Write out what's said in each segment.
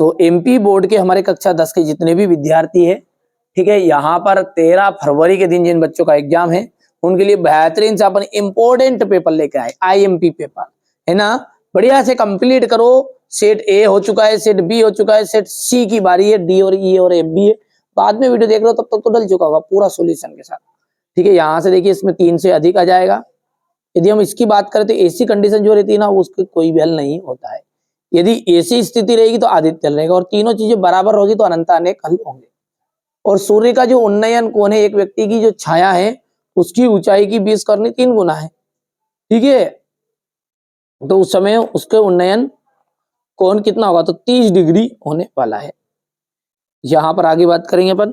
तो MP board के हमारे कक्षा 10 के जितने भी विद्यार्थी है, ठीक है, यहाँ पर 13 फरवरी के दिन जिन बच्चों का एग्जाम है उनके लिए बेहतरीन से अपन इंपॉर्टेंट पेपर लेके आए, आईएमपी पेपर, है ना। बढ़िया से कंप्लीट करो। सेट ए हो चुका है, सेट बी हो चुका है, सेट सी की बारी है, डी और ई और एफ भी है। बाद में वीडियो देख रहे हो तब तक तो डल चुका होगा पूरा सॉल्यूशन के साथ, ठीक है। यहाँ से देखिए इसमें 3 से अधिक आ जाएगा। यदि हम इसकी बात करें तो ऐसी कंडीशन जो रहती है ना उसके कोई भी हल नहीं होता है। यदि ऐसी स्थिति रहेगी तो आदित्य हल रहेगा, और तीनों चीजें बराबर होगी तो अनंत अनेक हल होंगे। और सूर्य का जो उन्नयन कोण है, एक व्यक्ति की जो छाया है उसकी ऊंचाई की 20 करनी 3 गुना है, ठीक है। तो उस समय उसके उन्नयन कोण कितना होगा, तो 30 डिग्री होने वाला है। यहां पर आगे बात करेंगे अपन।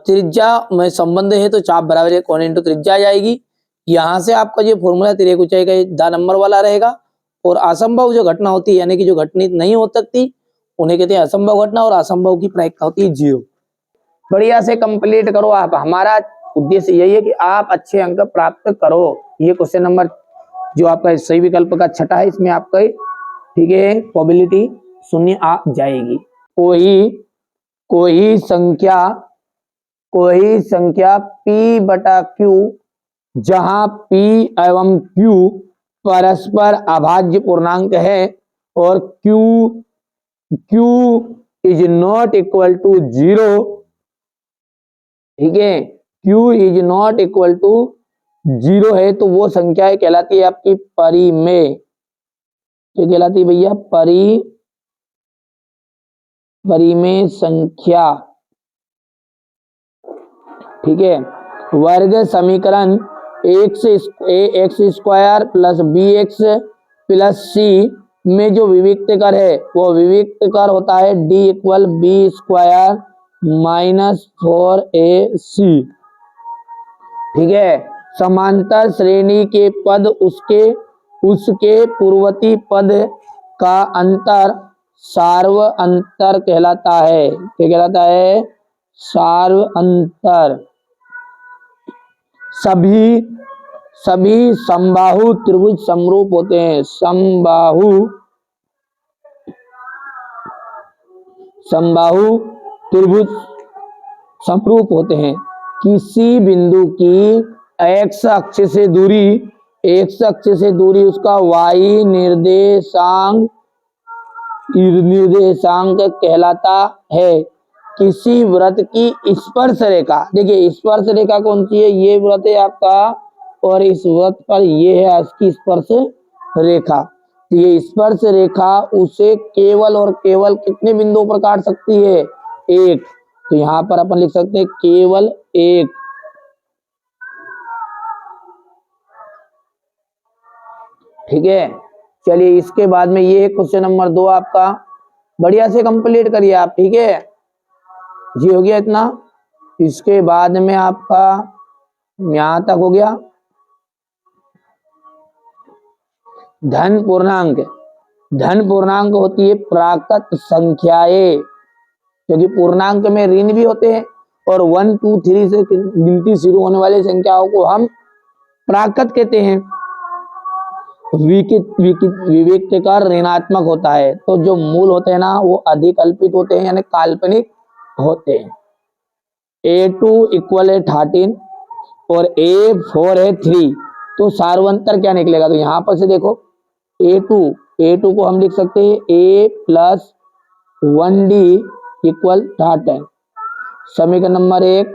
त्रिज्या में संबंध है तो चाप बराबर है कोण इंटू त्रिज्या आ जाएगी। यहां से आपका जो फॉर्मूला तिर्यक ऊंचाई का 10 नंबर वाला रहेगा। और असंभव जो घटना होती है, यानी कि जो घटनित नहीं हो सकती, उन्हें कहते हैं असंभव घटना, और असंभव की प्रायिकता होती है 0। बढ़िया से कंप्लीट करो आप। हमारा उद्देश्य यही है कि आप अच्छे अंक प्राप्त करो। ये क्वेश्चन नंबर जो आपका सही विकल्प का छठा है, इसमें आपका, ठीक है, प्रोबेबिलिटी 0 आ जाएगी। कोई संख्या p बटा q, जहां p एवं q परस्पर अभाज्य पूर्णांक है और q is not equal to 0, ठीक है, q is not equal to 0 है, तो वो संख्या कहलाती है आपकी परिमेय। क्या कहलाती है भैया? परिमेय संख्या, ठीक है। वर्ग समीकरण x square plus b x plus c में जो विविक्तकर है वो विविक्तकर होता है d equal b square minus 4ac, ठीक है। समांतर श्रेणी के पद उसके पूर्ववर्ती पद का अंतर सार्व अंतर कहलाता है। क्या कहलाता है? सार्व अंतर। सभी समबाहु त्रिभुज समरूप होते हैं। समबाहु त्रिभुज समरूप होते हैं। किसी बिंदु की x अक्ष से दूरी उसका y निर्देशांक कहलाता है। किसी वृत्त की स्पर्श रेखा, देखिए स्पर्श रेखा कौन सी है? ये वृत्त है आपका, और इस वृत्त पर ये है इसकी स्पर्श रेखा। ये स्पर्श रेखा उसे केवल और केवल कितने बिंदुओं पर काट सकती है? 1। तो यहां पर अपन लिख सकते हैं केवल 1, ठीक है। चलिए इसके बाद में ये क्वेश्चन नंबर 2 आपका, बढ़िया से कंप्लीट करिए आप, ठीक है जी। हो गया इतना। इसके बाद में आपका यहां तक हो गया। धन पूर्णांक होती है प्राकृत संख्याएं, क्योंकि पूर्णांक में ऋण भी होते हैं, और 1 2 3 से गिनती शुरू होने वाली संख्याओं को हम प्राकृत कहते हैं। विविक्तकर ऋणात्मक होता है, तो जो मूल होते हैं ना वो अधिक अल्पित होते हैं, यानी काल्पनिक होते हैं। A2 इक्वल है 13 और A4 है 3, तो सार्वंतर क्या निकलेगा? तो यहां पर से देखो A2 को हम लिख सकते हैं A प्लस 1D इक्वल 13, समीकरण नंबर 1।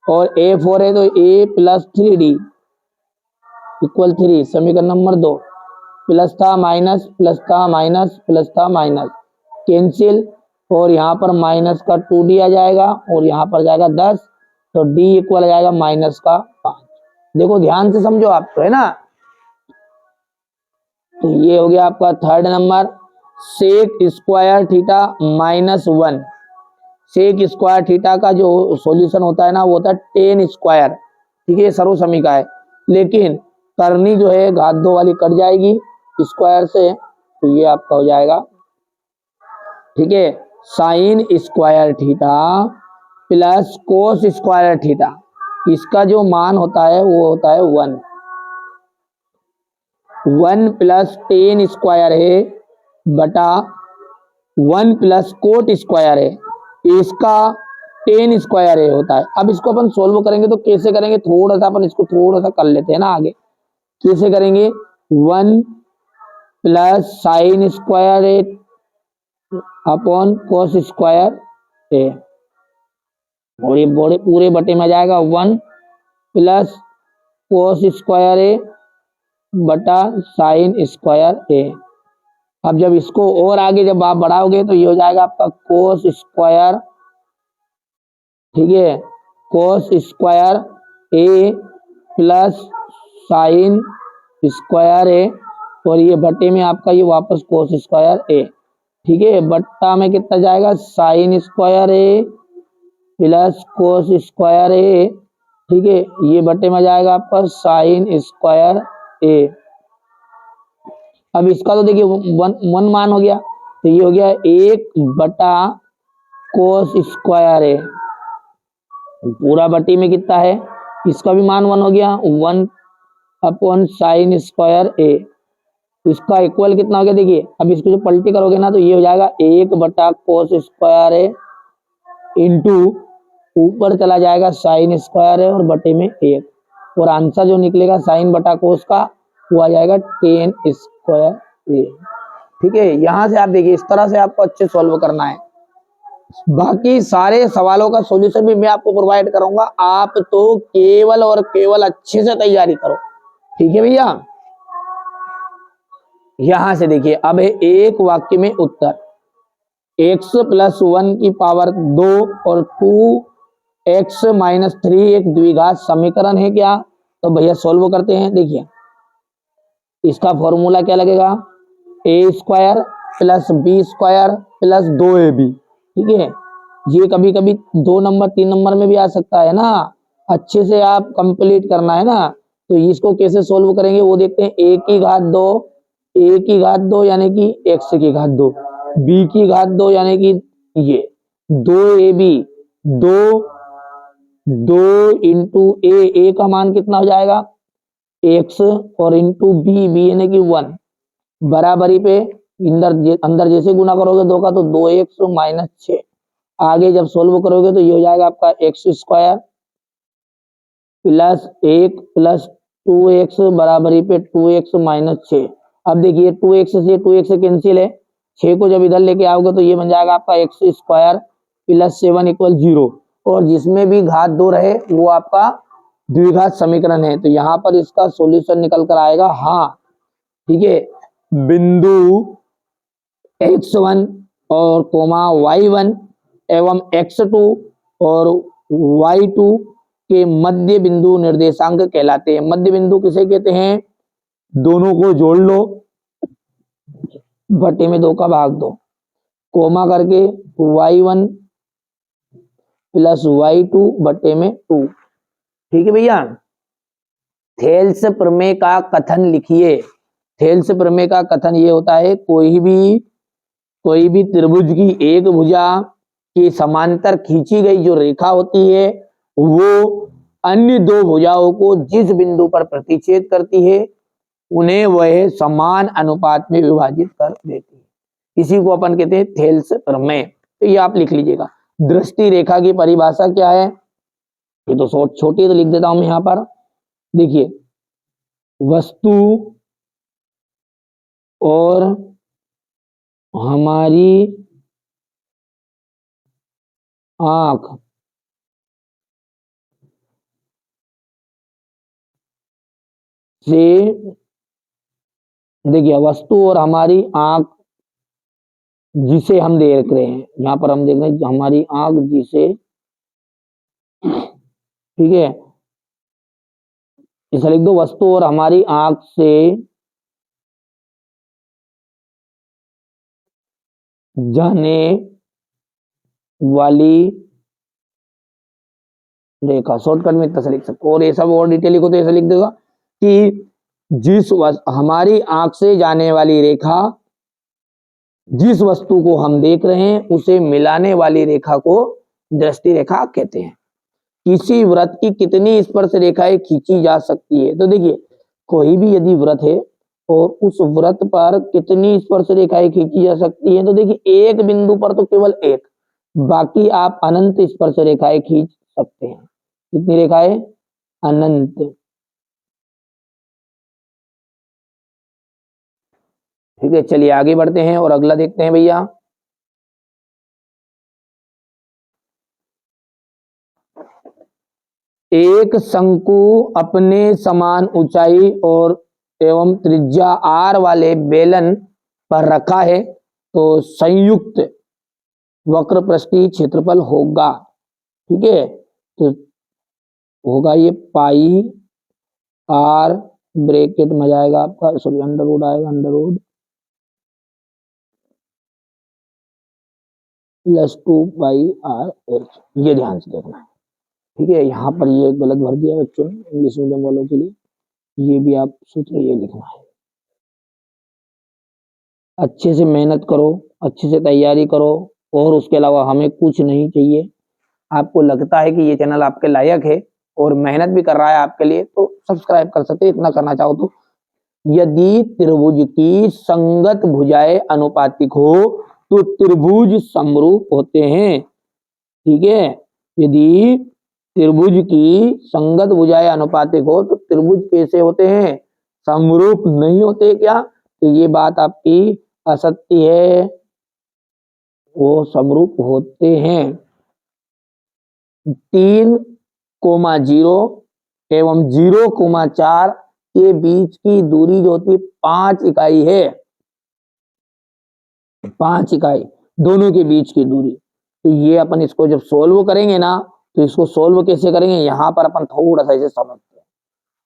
और A4 है तो A प्लस 3D इक्वल 3, समीकरण नंबर 2। प्लस था माइनस, प्लस था माइनस, प्लस था माइनस, कैंसिल, और यहाँ पर माइनस का 2D आ जाएगा, और यहाँ पर जाएगा 10, तो D इक्वल आ जाएगा माइनस का 5। देखो ध्यान से समझो आप, तो है ना। तो ये हो गया आपका third number. Sec square theta minus 1, sec square theta का जो सॉल्यूशन होता है ना वो होता है टेन स्क्वायर, ठीक है, सर्व समी का है। लेकिन करनी जो है घात 2 वाली कट जाएगी स्क्वायर से, तो ये आपका हो जाएगा, ठीक है, sine square theta plus cos square theta. इसका जो मान होता है वो होता है 1। 1 प्लस टेन स्क्वायर है बटा 1 प्लस कोट स्क्वायर है, इसका टेन स्क्वायर है होता है। अब इसको अपन सोल्व करेंगे तो कैसे करेंगे, थोड़ा सा अपन इसको थोड़ा सा कर लेते हैं ना आगे। कैसे करेंगे, 1 प्लस साइन स्क्वायर ए अपॉन कोस स्क्वायर ए, और ये पूरे बटे में जाएगा 1 प्लस कोस स्क्वायर ए बटा साइन स्क्वायर ए। अब जब इसको और आगे जब आप बढ़ाओगे तो ये हो जाएगा आपका कोस स्क्वायर, ठीक है, कोस स्क्वायर ए प्लस साइन स्क्वायर ए, और ये बटे में आपका ये वापस कोस स्क्वायर ए, ठीक है। बट्टा में कितना जाएगा, साइन स्क्वायर ए प्लस कोस स्क्वायर ए, ठीक है, ये बटे में जाएगा आपका साइन स्क्वायर ए। अब इसका तो देखिए वन मान हो गया, तो ये हो गया 1 बटा कोस स्क्वायर ए, पूरा बटी में कितना है, इसका भी मान 1 हो गया, 1 अपॉन साइन स्क्वायर ए। इसका इक्वल कितना हो गया, देखिए अब इसको जो पलटी करोगे ना तो ये हो जाएगा 1 बटा कोस स्क्वायर ए इंटू ऊपर चला जाएगा साइन स्क्वायर ए और बटे में 1, और आंसर जो निकलेगा साइन बटा कोस का वो आ जाएगा टेन स्क्वायर ए, ठीक है। यहां से आप देखिए इस तरह से आपको अच्छे सॉल्व करना है। बाकी सारे सवालों का सॉल्यूशन भी मैं आपको प्रोवाइड करूंगा, आप तो केवल और केवल अच्छे से तैयारी करो, ठीक है भैया। यहां से देखिए अब है एक वाक्य में उत्तर, x प्लस 1 की पावर 2 और 2x माइनस 3 एक द्विघात समीकरण है क्या, तो भैया सॉल्व करते हैं। देखिए इसका फॉर्मूला क्या लगेगा, a square plus b square plus 2ab, ठीक है। ये कभी कभी 2 नंबर 3 नंबर में भी आ सकता है ना, अच्छे से आप कंप्लीट करना है ना। तो इसको कैसे सोल्व करेंगे वो देखते हैं। a की घात 2, a की घात 2 यानी कि x की घात 2, b की घात 2 यानी कि ये 2ab, 2 इंटू a का मान कितना हो जाएगा x, और इंटू b यानी कि 1, बराबरी पे अंदर जैसे गुना करोगे 2 का तो 2x माइनस 6, आगे जब सोल्व करोगे तो ये हो जाएगा आपका x square plus 1 plus 2x बराबरी पे 2x माइनस 6। अब देखिए 2x से कैंसिल है, 6 को जब इधर लेके आओगे तो ये बन जाएगा आपका एक्स स्क्वायर प्लस 7 इक्वल 0, और जिसमें भी घात 2 रहे वो आपका द्विघात समीकरण है, तो यहाँ पर इसका सॉल्यूशन निकल कर आएगा हाँ, ठीक है। बिंदु x1 और कोमा y1 एवं x2 और y2 के मध्य बिंदु निर्देशांक कहलाते हैं। मध्य बिंदु किसे कहते हैं, दोनों को जोड़ लो, बटे में 2 का भाग दो, कोमा करके y1 प्लस y2 बटे में 2, ठीक है भैया। थेल्स प्रमेय का कथन लिखिए। थेल्स प्रमेय का कथन ये होता है, कोई भी त्रिभुज की एक भुजा की समांतर खींची गई जो रेखा होती है वो अन्य 2 भुजाओं को जिस बिंदु पर प्रतिच्छेद करती है उन्हें वह समान अनुपात में विभाजित कर देती है। इसी को अपन कहते हैं थेल्स प्रमेय। तो ये आप लिख लीजिएगा। दृष्टि रेखा की परिभाषा क्या है, ये तो छोटी तो लिख देता हूं मैं यहाँ पर। देखिए वस्तु और हमारी आंख से, देखिए वस्तु और हमारी आंख जिसे हम देख रहे हैं, यहाँ पर हम देख रहे हैं हमारी आंख जिसे, ठीक है, इसे लिख दो, वस्तु और हमारी आंख से जाने वाली रेखा, शॉर्टकट में इतना लिख सकते हो, और ये सब और डिटेल लिखो तो ऐसा लिख देगा कि हमारी आंख से जाने वाली रेखा जिस वस्तु को हम देख रहे हैं उसे मिलाने वाली रेखा को दृष्टि रेखा कहते हैं। किसी वृत्त की कितनी स्पर्श रेखाएं खींची जा सकती है, तो देखिए कोई भी यदि वृत्त है और उस वृत्त पर कितनी स्पर्श रेखाएं खींची जा सकती है? तो देखिए एक बिंदु पर तो केवल एक, बाकी आप अनंत स्पर्श रेखाएं खींच सकते हैं। कितनी रेखाएं? अनंत। ठीक है, चलिए आगे बढ़ते हैं और अगला देखते हैं भैया। एक शंकु अपने समान ऊंचाई और एवं त्रिज्या आर वाले बेलन पर रखा है तो संयुक्त वक्र पृष्ठीय क्षेत्रफल होगा। ठीक है, तो होगा ये पाई आर ब्रैकेट में जाएगा आपका, सॉरी अंडर रूट आएगा, अंडर रूट +2 पाई आर एच। ये ध्यान से देखना है। ठीक है, यहाँ पर ये गलत भर दिया बच्चों ने इंग्लिश मीडियम वालों के लिए, ये भी आप सूत्र ये लिखना है। अच्छे से मेहनत करो, अच्छे से तैयारी करो, और उसके अलावा हमें कुछ नहीं चाहिए। आपको लगता है कि ये चैनल आपके लायक है और मेहनत भी कर रहा है आपके लिए, तो सब्सक्राइब कर सकते हैं, इतना करना चाहो तो। यदि त्रिभुज की संगत भुजाएं अनुपातिक हो तो त्रिभुज समरूप होते हैं। ठीक है, यदि त्रिभुज की संगत भुजाएं अनुपातिक हो तो त्रिभुज कैसे होते हैं? समरूप नहीं होते क्या? तो ये बात आपकी असत्य है, वो समरूप होते हैं। 3,0 एवं 0,4 के बीच की दूरी जो होती है 5 इकाई है। 5 इकाई दोनों के बीच की दूरी। तो ये अपन इसको जब सोल्व करेंगे ना, तो इसको सोल्व कैसे करेंगे, यहां पर अपन थोड़ा सा इसे समझते हैं।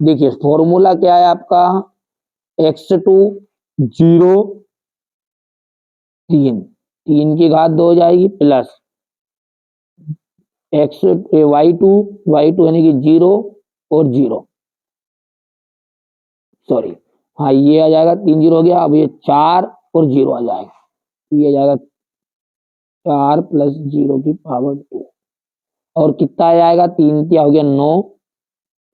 देखिए फॉर्मूला क्या है आपका, x2 0 3 की घात 2 हो जाएगी, प्लस y2 यानी कि 0 और 0, सॉरी हाँ ये आ जाएगा, 3 0 हो गया। अब ये 4 और 0 आ जाएगा, ये आ जाएगा 4 + 0 की पावर 2, और कितना आ जाएगा, 3 क्या हो गया 9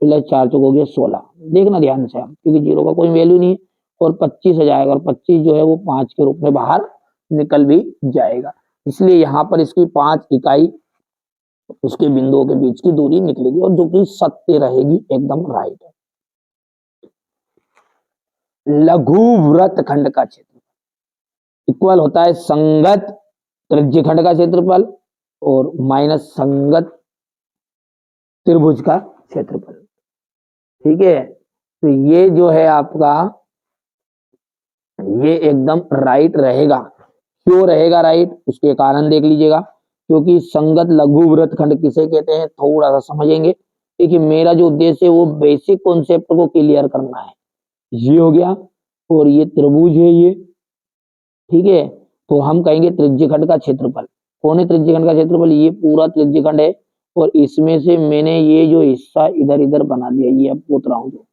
+ 4 चौक हो गया 16। देखना ध्यान से आप, क्योंकि 0 का कोई वैल्यू नहीं है। और 25 आ जाएगा, और 25 जो है वो 5 के रूप में बाहर निकल भी जाएगा, इसलिए यहाँ पर इसकी 5 इकाई उसके बिंदुओं के बीच की दूरी निकलेगी, और जो कि सत्य रहेगी, एकदम राइट है। लघु वृत्त खंड का क्षेत्रफल इक्वल होता है संगत त्रिज्य खंड का क्षेत्रफल और माइनस संगत त्रिभुज का क्षेत्रफल। ठीक है, तो ये जो है आपका, ये एकदम राइट रहेगा। क्यों रहेगा राइट, उसके कारण देख लीजिएगा। क्योंकि संगत लघु वृत्त खंड किसे कहते हैं, थोड़ा सा समझेंगे। देखिए मेरा जो उद्देश्य है वो बेसिक कॉन्सेप्ट को क्लियर करना है। ये हो गया, और ये त्रिभुज है ये। ठीक है, तो हम कहेंगे त्रिज्य खंड का क्षेत्रफल। कौन है त्रिज्य खंड का क्षेत्रफल, ये पूरा त्रिज्य खंड है, और इसमें से मैंने ये जो हिस्सा इधर इधर बना दिया, ये अब पोत रहा हूँ,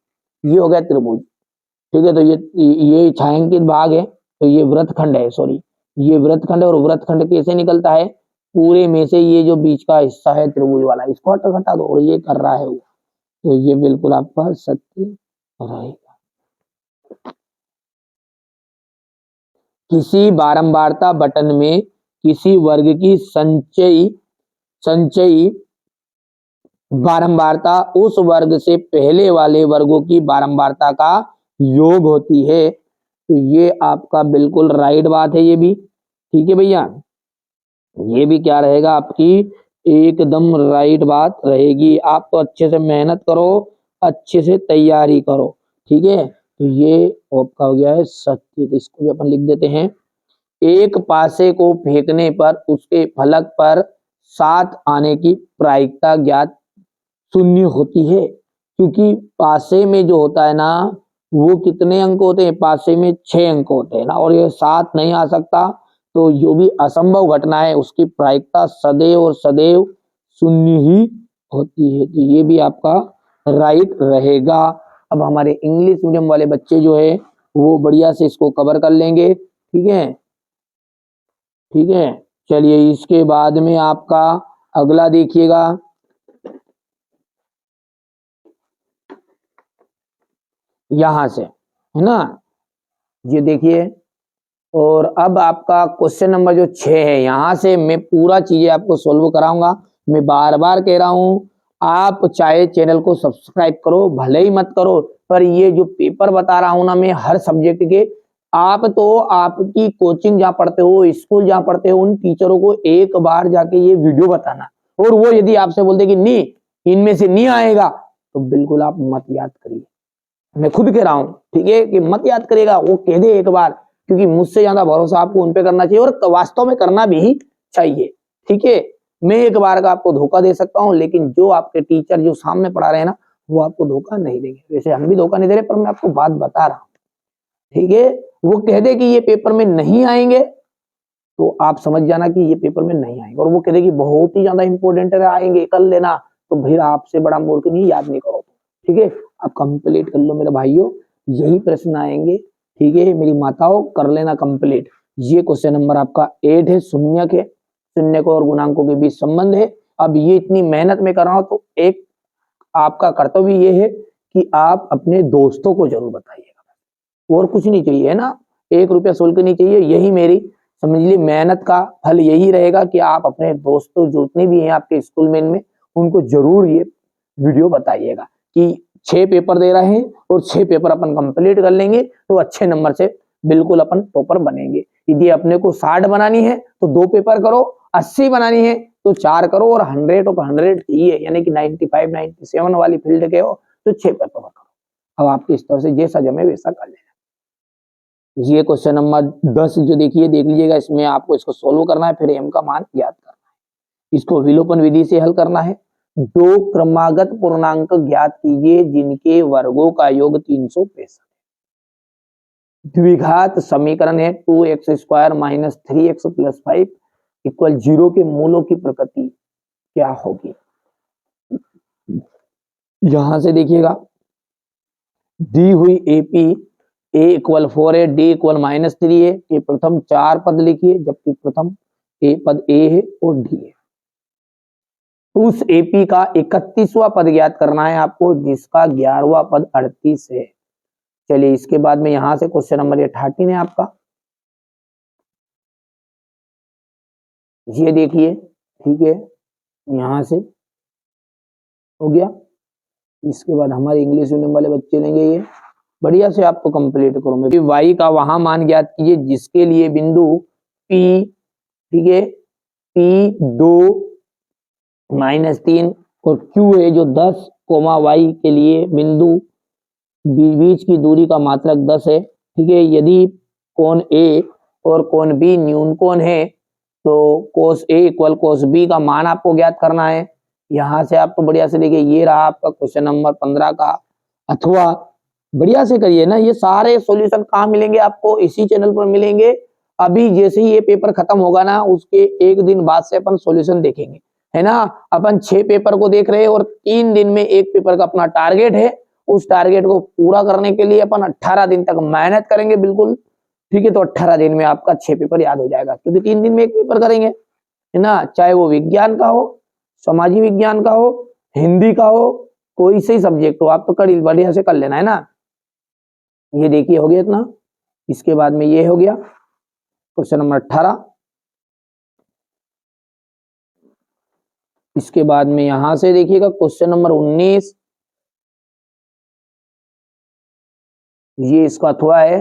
ये हो गया त्रिभुज। ठीक है, तो ये छायांकित भाग है, तो ये वृत्तखंड है, सॉरी ये वृत्तखंड है। और वृत्तखंड कैसे निकलता है, पूरे में से ये जो बीच का हिस्सा है त्रिभुज वाला, इसको हटा दो, और ये कर रहा है वो, तो ये बिल्कुल आपका सत्य रहेगा। किसी बारंबारता बटन में किसी वर्ग की संचयी बारंबारता उस वर्ग से पहले वाले वर्गों की बारंबारता का योग होती है। तो ये आपका बिल्कुल राइट बात है, ये भी ठीक है भैया, ये भी क्या रहेगा आपकी एकदम राइट बात रहेगी। आप तो अच्छे से मेहनत करो, अच्छे से तैयारी करो। ठीक है, तो ये आपका हो गया है सत्य, तो इसको भी अपन लिख देते हैं। एक पासे को फेंकने पर उसके फलक पर 7 आने की प्रायिकता ज्ञात 0 होती है। क्योंकि पासे में जो होता है ना, वो कितने अंक होते हैं, पासे में 6 अंक होते हैं ना, और ये 7 नहीं आ सकता। तो जो भी असंभव घटना है उसकी प्रायिकता सदैव और सदैव 0 ही होती है। तो ये भी आपका राइट रहेगा। अब हमारे इंग्लिश मीडियम वाले बच्चे जो है वो बढ़िया से इसको कवर कर लेंगे। ठीक है, ठीक है, चलिए इसके बाद में आपका अगला देखिएगा। यहां से है ना, ये देखिए। और अब आपका क्वेश्चन नंबर जो 6 है, यहाँ से मैं पूरा चीजें आपको सोल्व कराऊंगा। मैं बार बार कह रहा हूँ, आप चाहे चैनल को सब्सक्राइब करो भले ही मत करो, पर ये जो पेपर बता रहा हूँ ना मैं हर सब्जेक्ट के, आप तो आपकी कोचिंग जहाँ पढ़ते हो, स्कूल जहाँ पढ़ते हो, उन टीचरों को एक बार जाके ये वीडियो बताना। और वो यदि आपसे बोलते कि नहीं इनमें से नहीं आएगा, तो बिल्कुल आप मत याद करिए। मैं खुद कह रहा हूँ, ठीक है, कि मत याद करेगा, वो कह दे एक बार, क्योंकि मुझसे ज्यादा भरोसा आपको उन पे करना चाहिए, और वास्तव में करना भी चाहिए। ठीक है, मैं एक बार का आपको धोखा दे सकता हूँ, लेकिन जो आपके टीचर जो सामने पढ़ा रहे हैं ना, वो आपको धोखा नहीं देंगे। वैसे हम भी धोखा नहीं दे रहे, पर मैं आपको बात बता रहा हूँ। ठीक है, वो कह दे कि ये पेपर में नहीं आएंगे, तो आप समझ जाना कि ये पेपर में नहीं आएंगे। और वो कह दे कि बहुत ही ज्यादा इंपॉर्टेंट है, आएंगे कर लेना, तो फिर आपसे बड़ा मूर्ख नहीं, याद नहीं करो। ठीक है, आप कंप्लीट कर लो मेरे भाइयों, यही प्रश्न आएंगे। ठीक है मेरी माताओं, कर लेना कंप्लीट। ये क्वेश्चन नंबर आपका 8 है, शून्य के, शून्य को और गुणांकों के बीच संबंध है। अब ये इतनी मेहनत में कर रहा हूं, तो एक आपका कर्तव्य ये है कि आप अपने दोस्तों को जरूर बताइएगा, और कुछ नहीं चाहिए, है ना, 1 रुपया शुल्क नहीं चाहिए। यही मेरी समझ लीजिए मेहनत का फल यही रहेगा कि आप अपने दोस्तों जितने भी हैं आपके स्कूल में इनमें, उनको जरूर ये वीडियो बताइएगा कि 6 पेपर दे रहे हैं और 6 पेपर अपन कंप्लीट कर लेंगे, तो अच्छे नंबर से बिल्कुल अपन टॉपर बनेंगे। यदि अपने को 60 बनानी है तो 2 पेपर करो, 80 बनानी है तो 4 करो, और 100 ऑफ 100 चाहिए, यानी कि 95 97 वाली फील्ड के हो तो 6 पेपर करो। अब आपके स्तर से जैसा जमे वैसा कर लेना। ये क्वेश्चन नंबर 10 जो देखिए, देख लीजिएगा, इसमें आपको इसको सोल्व करना है, फिर m का मान याद करना है। इसको विलोपन विधि से हल करना है। 2 क्रमागत पूर्णांक ज्ञात कीजिए जिनके वर्गों का योग 365। द्विघात समीकरण है 2x square minus 3x plus 5 equal 0 के मूलों की प्रकृति क्या होगी। यहां से देखिएगा, दी हुई एपी ए इक्वल 4 है, डी इक्वल -3 है, ये प्रथम 4 पद लिखिए, जबकि प्रथम ए पद ए है और डी है। उस एपी का 31वां पद ज्ञात करना है आपको, जिसका 11वां पद 38 है। चलिए इसके बाद में यहां से क्वेश्चन नंबर 18 है आपका, ये देखिए। ठीक है, यहां से हो गया। इसके बाद हमारे इंग्लिश मीडियम वाले बच्चे लेंगे, ये बढ़िया से आपको कंप्लीट करो। मैं वाई का वहां मान ज्ञात कीजिए जिसके लिए बिंदु P, ठीक है, P2 -3 और Q है जो 10, y के लिए बिंदु बीच की दूरी का मात्रक 10 है। ठीक है, यदि कोण A और कोण B न्यून कोण है, तो cos A equal cos B का मान आपको ज्ञात करना है। यहां से आपको बढ़िया से देखिए, ये रहा आपका क्वेश्चन नंबर 15 का। अथवा बढ़िया से करिए ना, ये सारे सॉल्यूशन कहाँ मिलेंगे आपको, इसी चैनल पर मिलेंगे। अभी जैसे ही ये पेपर खत्म होगा ना, उसके 1 दिन बाद से अपन सॉल्यूशन देखेंगे, है ना। अपन 6 पेपर को देख रहे हैं और 3 दिन में 1 पेपर का अपना टारगेट है। उस टारगेट को पूरा करने के लिए अपन 18 दिन तक मेहनत करेंगे, बिल्कुल। ठीक है, तो 18 दिन में आपका 6 पेपर याद हो जाएगा, क्योंकि 3 दिन में 1 पेपर करेंगे, है ना। चाहे वो विज्ञान का हो, सामाजिक विज्ञान का हो, हिंदी का हो, कोई से सब्जेक्ट हो, आप तो कर बढ़िया से कर लेना, है ना। ये देखिए हो गया इतना। इसके बाद में ये हो गया क्वेश्चन नंबर 18। इसके बाद में यहां से देखिएगा क्वेश्चन नंबर 19, ये इसका अथवा है।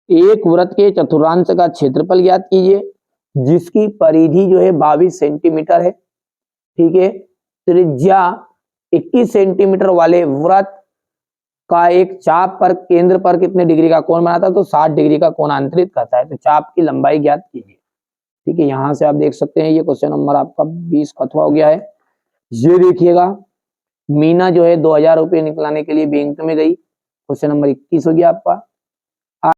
एक वृत्त के चतुर्थांश का क्षेत्रफल ज्ञात कीजिए जिसकी परिधि जो है 22 सेंटीमीटर है। ठीक है, त्रिज्या 21 सेंटीमीटर वाले वृत्त का एक चाप पर केंद्र पर कितने डिग्री का कोण बनाता है, तो 60 डिग्री का कोण अंतरित करता है। तो चाप की लंबाई ज्ञात कीजिए। ठीक है, यहां से आप देख सकते हैं, ये क्वेश्चन नंबर आपका 20 का अथवा हो गया है। ये देखिएगा, मीना जो है 2000 रुपये निकलाने के लिए बैंक में गई, क्वेश्चन नंबर 21 हो गया आपका।